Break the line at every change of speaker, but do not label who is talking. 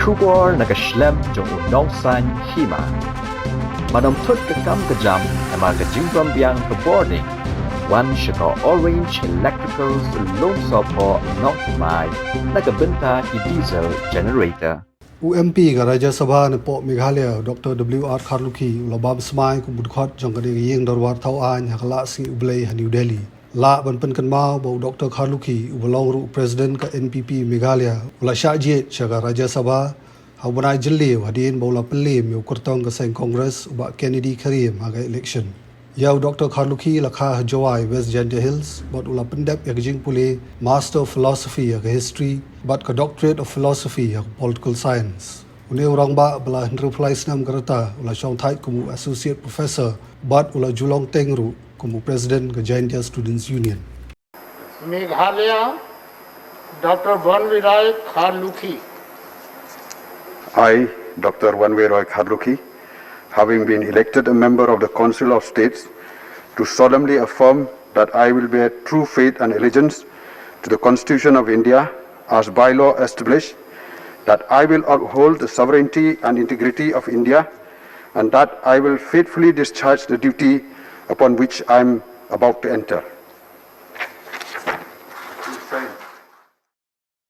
Kubor nagaslem jong Nongsaiñ Hima. Manomtut ke kam ke jam emar ke jingbam biang ke boarding. Wan shika orange electrical long sopo not smai nagabenta ki diesel generator.
UMP ka Rajya Sabha ne po Meghalaya Dr. W.R. Kharlukhi ulabab smai ku budkhot jong ka yeng darwar thau an hakala si ublei ha New Delhi. La ban pen kan mau bo Dr. Kharlukhi ubalong ru president ka NPP Meghalaya ula shaje chaga Rajya Sabha ha banai jille hadin bo la pelim yo kurtong ka sang Congress uba Kennedy Karim ha election. Yau Dr. Kharlukhi lakha Hawaii West Janja Hills but ula pendap ya jing pule Master of Philosophy ya History but ka Doctorate of Philosophy ya Political Science. Une orang ba bala enterprise nam karata ula shong thai kumu Associate Professor but ula julong tengru kumu President ka Jaintia Students Union.
Meghalaya Dr. Vanviroy Kharlukhi.
I, Dr. Vanviroy Kharlukhi, having been elected a member of the Council of States, do solemnly affirm that I will bear true faith and allegiance to the Constitution of India as by law established, that I will uphold the sovereignty and integrity of India, and that I will faithfully discharge the duty upon which I am about to enter.